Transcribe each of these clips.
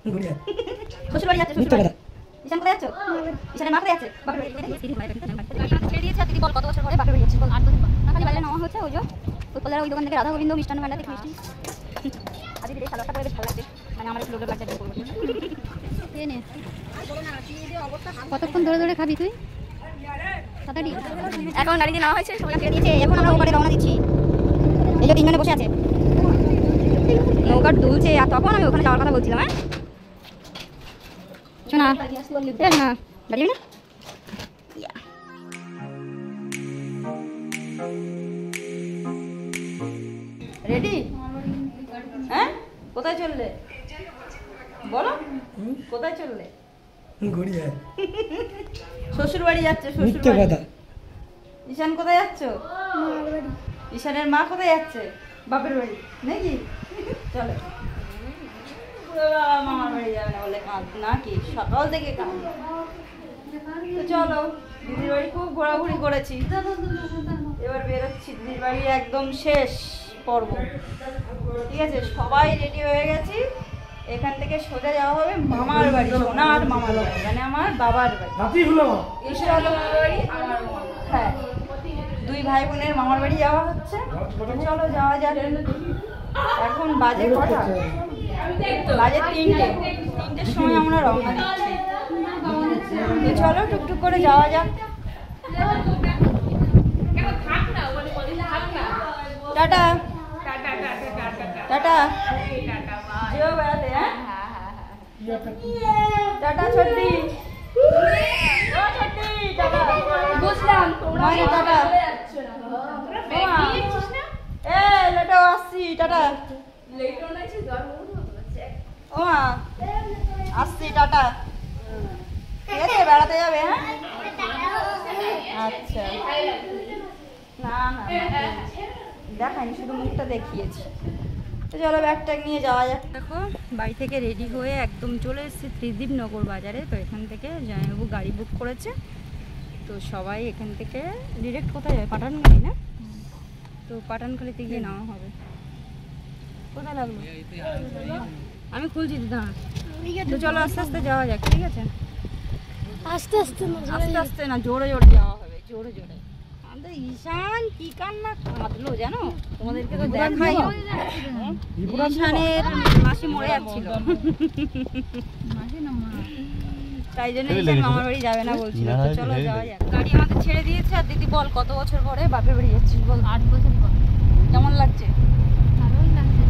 শ্বশুর বাড়ি যাচ্ছে, শ্বশুর বাড়ি। ঈশান কোথায় যাচ্ছ? ঈশানের মা কোথায় যাচ্ছে? বাপের বাড়ি। ছেড়ে দিয়েছে দিদি, বল কত বছর পরে বাপের বাড়ি যাচ্ছিস? বল 8 বছর পর। না খালি বাইরে নেওয়া হচ্ছে ওই যে উৎপলদার ওই দোকান থেকে রাধা গোবিন্দ মিষ্টান্ন ভান্ডার থেকে মিষ্টি। আর দিদি সালোয়ারটা পরে বেশ ভালো লাগছে, মানে আমার একটু লোভ লাগছে। কতক্ষণ ধরে ধরে খাবি তুই? তাড়াতাড়ি। এখন গাড়ি দিয়ে নেওয়া হয়েছে, সবাই ছেড়ে দিয়েছে। এখন আমরা ওপারে রওনা দিচ্ছি। এই যে তিনজনে বসে আছে, নৌকা দুলছে। আর তখন আমি ওখানে যাওয়ার কথা বলছিলাম। হ্যাঁ শোনা, না গাড়ি না রেডি? হ্যাঁ কোথায় চললে বলো, কোথায় চললে? শ্বশুর বাড়ি যাচ্ছে, শ্বশুর বাড়ি। ঈশান কোথায় যাচ্ছ? ঈশানের মা কোথায় যাচ্ছে? বাপের বাড়ি নাকি? চলো। মামার বাড়ি যাবে না বলে কাঁদ নাকি? সকাল থেকে কাঁদ। তো চলো, দিদির বাড়ি খুব ঘোরাঘুরি করেছি, এবার বেরোচ্ছি দিদির বাড়ি একদম শেষ পর্ব। ঠিক আছে, সবাই রেডি হয়ে গেছি। এখান থেকে সোজা যাওয়া হবে মামার বাড়ি, সোনার মামার বাড়ি, মানে আমার বাবার বাড়ি। হ্যাঁ, দুই ভাই বোনের মামার বাড়ি যাওয়া হচ্ছে। চলো যাওয়া যাক। এখন বাজে কটা? বাজে 3টের সময় আমরা রওনা দিচ্ছি। চলো টুকটুক করে যাওয়া যাক। টাটা টাটা, যেও বেড়াতে। হ্যাঁ টাটা ছোট্টি, টাটা। বুঝলাম টাটা। লেটো আসছি, টাটা। ও মা আসছি, টাটা। ঠিক আছে, বেড়াতে যাবে? হ্যাঁ আচ্ছা। না না দেখাইনি, শুধু মুখটা দেখিয়েছি। তো চলো ব্যাগ ট্যাগ নিয়ে যাওয়া যাক। দেখো বাড়ি থেকে রেডি হয়ে একদম চলে এসেছি ত্রিদীপনগর বাজারে। তো এখান থেকে জামাইবাবু গাড়ি বুক করেছে, তো সবাই এখান থেকে ডিরেক্ট কোথায় যাবে? পাঠানখালি না? তো পাঠানখালিতে গিয়ে নেওয়া হবে। কোথায় লাগলো? আমি খুলছি দিদা। তো চলো আস্তে আস্তে যাওয়া যাক। ঠিক আছে, আস্তে আস্তে আস্তে আস্তে না, জোরে জোরে যাওয়া হবে, জোরে জোরে। আমাদের ঈশান কি কান্না কাঁদলো জানো, তোমাদেরকে তো দেখাই। ঈশানের মাসি মরে যাচ্ছিল, তাই জন্য ঈশান মামার বাড়ি যাবে না বলছিল। তো চলো যাওয়া যাক। গাড়ি আমাদের ছেড়ে দিয়েছে। আর দিদি বল কত বছর পরে বাপের বাড়ি যাচ্ছিস? বল 8 বছর পর। কেমন লাগছে? ভালোই লাগছে।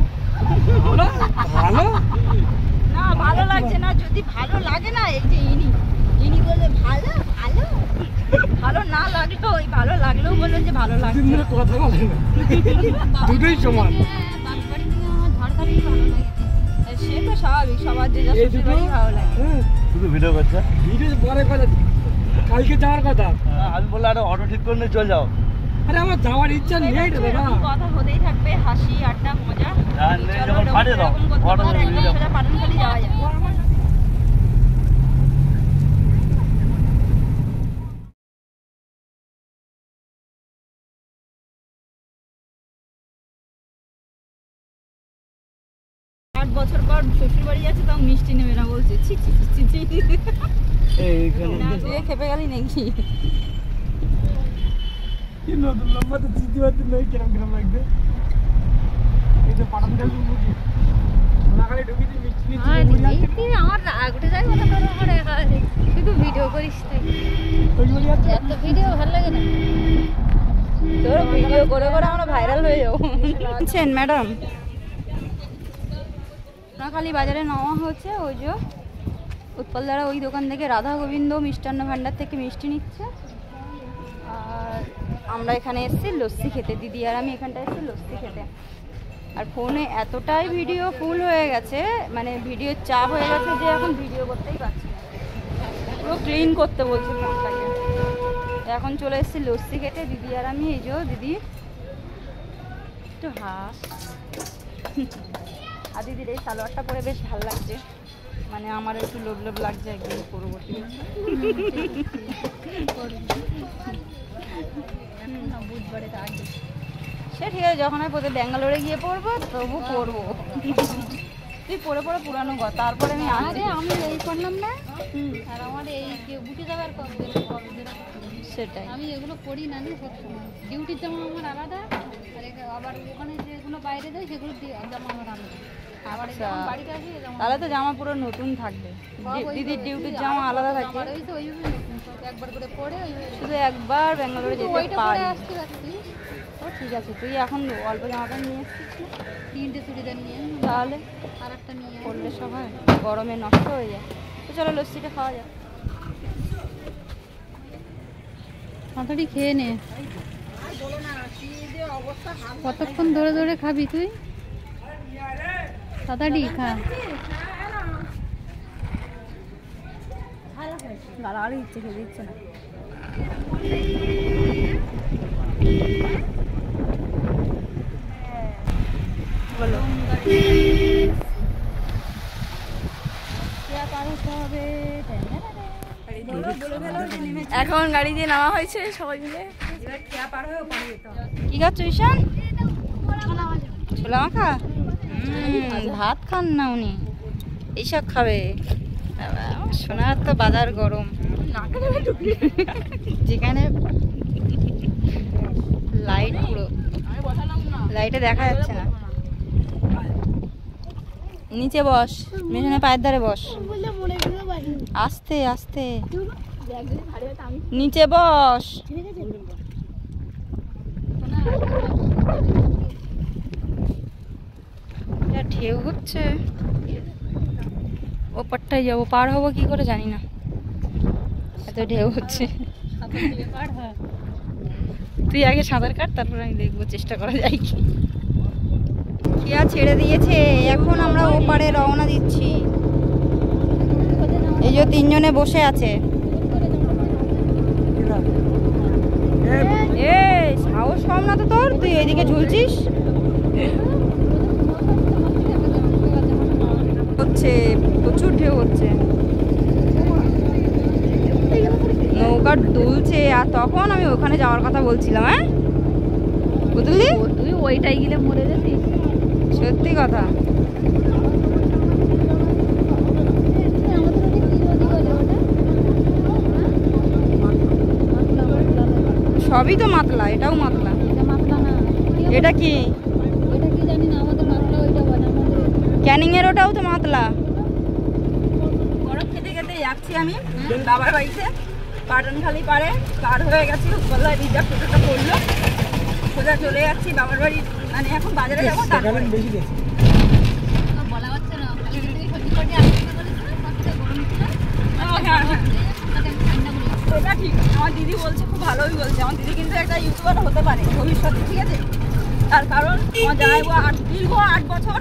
ভালো না, ভালো লাগছে না। যদি ভালো লাগে না, এই যে ইনি বলে ভালো ভালো ভালো না লাগলো, ওই ভালো লাগলেও বললো যে ভালো লাগছে। কথা বলে না, দুটোই সমান। বাপের বাড়ি থেকে আমার ঝড়খালি ভালো লাগে। সে তো স্বাভাবিক, সবার যে যা শ্বশুর বাড়ি ভালো লাগে। শুধু ভিডিও করছে, ভিডিও পরে কথা। কালকে যাওয়ার কথা, আমি বললাম একটা অটো ঠিক করে নিয়ে চলে যাও। আরে আমার যাওয়ার ইচ্ছা নেই রে দাদা। কথা হতেই থাকবে, হাসি আড্ডা মজা। যখন পাঠিয়ে দাও অটো সোজা পাঠানখালি যাওয়া যায়। বছর পর শ্বশুর বাড়ি যাচ্ছে, তাও মিষ্টি নেবে না বলছে। ছি ছি ছি ছি, তুই খেপে গেলি নাকি? নতুন লম্বা তো চিনতে পারতে নয়, কিরম কিরম লাগবে। এই যে পাঠানখালি সোনাখালি ঢুকিয়ে মিষ্টি নিচ্ছি। আমার রাগ উঠে যায় কথা তোর উপরে, শুধু ভিডিও করিস তুই। এত ভিডিও ভালো লাগে না তোর? ভিডিও করে করে আমরা ভাইরাল হয়ে যাবো। আছেন ম্যাডাম? সোনাখালি বাজারে নেওয়া হচ্ছে। ওই যে উৎপলদারা ওই দোকান থেকে রাধা গোবিন্দ মিষ্টান্ন ভান্ডার থেকে মিষ্টি নিচ্ছে। আর আমরা এখানে এসেছি লস্যি খেতে, দিদি আর আমি এখানটায় এসেছি লস্যি খেতে। আর ফোনে এতটাই ভিডিও ফুল হয়ে গেছে, মানে ভিডিওর চাপ হয়ে গেছে যে এখন ভিডিও করতেই পারছি না, পুরো ক্লিন করতে বলছে ফোনটাকে। এখন চলে এসেছি লস্যি খেতে দিদি আর আমি। এই যে দিদি একটু হাস, আর দিদির এই সালোয়ারটা পরে বেশ ভালো লাগছে, মানে আমার একটু লোভ লোভ লাগছে একদিন করবো। বুধবারে সে ঠিক আছে, যখন আমি প্রতি ব্যাঙ্গালোরে গিয়ে পড়বো তবু পড়বো। সত্যি পরে পরে পুরানো ঘর। তারপরে আমি আরে আমি এই করলাম না, আর আমার এই বুটি যাবার সেটাই আমি এগুলো করি না সবসময়। ডিউটির জামা আমার আলাদা, আর আবার ওখানে যেগুলো বাইরে যায় সেগুলো জামা আমার আলাদা। আবার যখন বাড়িতে আসি তাহলে তো জামা পুরো নতুন থাকবে। দিদির ডিউটির জামা আলাদা থাকে, একবার করে পরে শুধু একবার ব্যাঙ্গালোরে যেতে ওইটা পারি। পরে আসতে পারছি। ও ঠিক আছে, তুই এখন অল্প জামা প্যান্ট নিয়ে এসেছিস না? 3টে চুড়িদার নিয়ে তাহলে আর একটা নিয়ে করলে সব হয়, গরমে নষ্ট হয়ে যায়। তো চলো লস্যিটা খাওয়া যাক। তাড়াতাড়ি খেয়ে নে। কতক্ষণ ধরে ধরে খাবি তুই? তাড়াতাড়ি খা। গালাগালি ইচ্ছে খেতে দিচ্ছে না। বলো এখন গাড়ি দিয়ে নামা হয়েছে সবাই মিলে। কি খাচ্ছ ঈশান? ছোলা মাখা? ভাত খান না উনি, এইসব খাবে। সোনার তো বাজার গরম, যেখানে লাইট পুরো লাইটে দেখা যাচ্ছে না। নিচে বস, মেশিনে পায়ের ধারে বস, আস্তে আস্তে নিচে বস। ঢেউ হচ্ছে, ওপারটাই যাবো, পার হবো কি করে জানি না, এত ঢেউ হচ্ছে। তুই আগে সাঁতার কাট, তারপর আমি দেখবো চেষ্টা করা যায় কি। কেয়া ছেড়ে দিয়েছে, এখন আমরা ওপারে রওনা দিচ্ছি। এই যে 3 জনে বসে আছে। এ সাহস কম না তো তোর, তুই এইদিকে ঝুলছিস। হচ্ছে প্রচুর ঢেউ হচ্ছে, নৌকা দুলছে। আর তখন আমি ওখানে যাওয়ার কথা বলছিলাম। হ্যাঁ বুঝলি, তুই ওইটাই গেলে মরে যেতিস। সত্যি কথা। সবই তো মাতলা, এটাও মাতলা। এটা কি ক্যানিং এর, ওটাও তো মাতলা। বরফ খেতে খেতে যাচ্ছি আমি বাবার বাড়িতে। পাটনখালি পারে পার হয়ে গেছি, উপরলায় রিজার্ভ টোটোটা পড়লো, সোজা চলে যাচ্ছি বাবার বাড়ি। মানে এখন বাজারে যাবো, তারপরে বলা হচ্ছে না, ওটা ঠিক। আমার দিদি বলছে, খুব ভালোই বলছে। আমার দিদি কিন্তু একটা ইউটিউবার হতে পারে ভবিষ্যতে, ঠিক আছে? তার কারণ আমার জামাইবু দীর্ঘ 8 বছর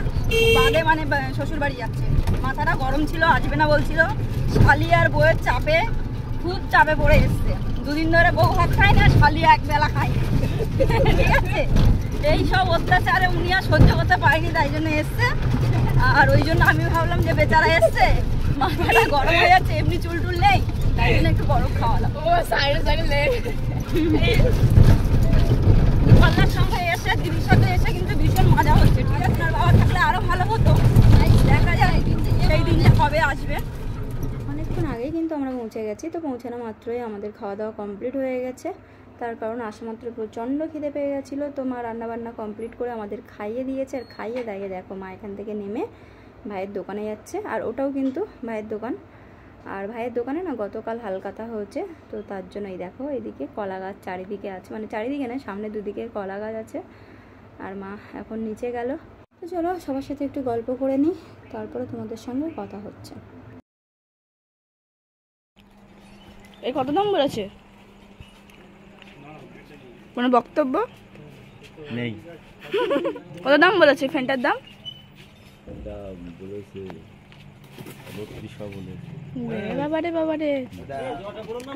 বাদে মানে শ্বশুর বাড়ি যাচ্ছে। মাথাটা গরম ছিল, আসবে না বলছিল। শালি আর বউয়ের চাপে, খুব চাপে পড়ে এসছে। 2 দিন ধরে বউ ভাত খায় না, শালি একবেলা খায়, ঠিক আছে? এই সব অত্যাচারে উনি আর সহ্য করতে পারেনি, তাই জন্য এসছে। আর ওই জন্য আমি ভাবলাম যে বেচারা এসছে, মাথাটা গরম হয়ে যাচ্ছে, এমনি চুল টুল নেই, তাই জন্য একটু বরফ খাওয়ালাম। পাল্লার সঙ্গে এসে দিদির সাথে এসে কিন্তু ভীষণ মজা হচ্ছে, ঠিক আছে? আর বাবা থাকলে আরো ভালো হতো, দেখা যায় সেই দিনটা কবে আসবে। অনেকক্ষণ আগেই কিন্তু আমরা পৌঁছে গেছি। তো পৌঁছানো মাত্রই আমাদের খাওয়া দাওয়া কমপ্লিট হয়ে গেছে। তার কারণ আসা মাত্র প্রচণ্ড খিদে পেয়ে গেছিলো। তো মা রান্নাবান্না কমপ্লিট করে আমাদের খাইয়ে দিয়েছে। আর খাইয়ে দাইয়ে দেখো মা এখান থেকে নেমে ভাইয়ের দোকানে যাচ্ছে। আর ওটাও কিন্তু ভাইয়ের দোকান। আর ভাইয়ের দোকানে না গতকাল হালকাতা হয়েছে, তো তার জন্যই দেখো এদিকে কলা গাছ চারিদিকে আছে, মানে চারিদিকে না, সামনে দুদিকে কলা গাছ আছে। আর মা এখন নিচে গেল। তো চলো সবার সাথে একটু গল্প করে নিই, তারপরে তোমাদের সঙ্গে কথা হচ্ছে। এই কত দাম বলেছে? কোনো বক্তব্য নেই। কত দাম বলেছে ফ্যানটার দাম? এটা বলেছে 3200 বলে। বাবারে বাবারে,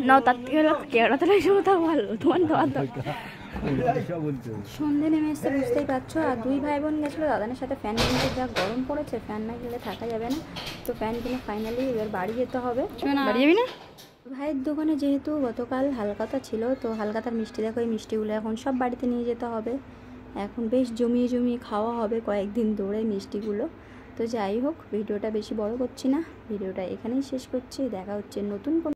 নাও তার থেকে কেওড়াতে লাগছে কোথাও ভালো, তোমার দেওয়ার দরকার। সন্ধে নেমে এসে বুঝতেই পারছো। আর 2 ভাই বোন গেছিলো দাদানের সাথে ফ্যান কিনতে, যা গরম পড়েছে, ফ্যান না কিনলে থাকা যাবে না। তো ফ্যান কিনে ফাইনালি এবার বাড়ি যেতে হবে। বাড়ি যাবি না? ভাইয়ের দোকানে যেহেতু গতকাল হালকাতা ছিল, তো হালকাতার মিষ্টি দেখো, এই মিষ্টিগুলো এখন সব বাড়িতে নিয়ে যেতে হবে। এখন বেশ জমিয়ে জমিয়ে খাওয়া হবে কয়েকদিন ধরে মিষ্টিগুলো। তো যাই হোক, ভিডিওটা বেশি বড় করছি না, ভিডিওটা এখানেই শেষ করছি। দেখা হচ্ছে নতুন কোনো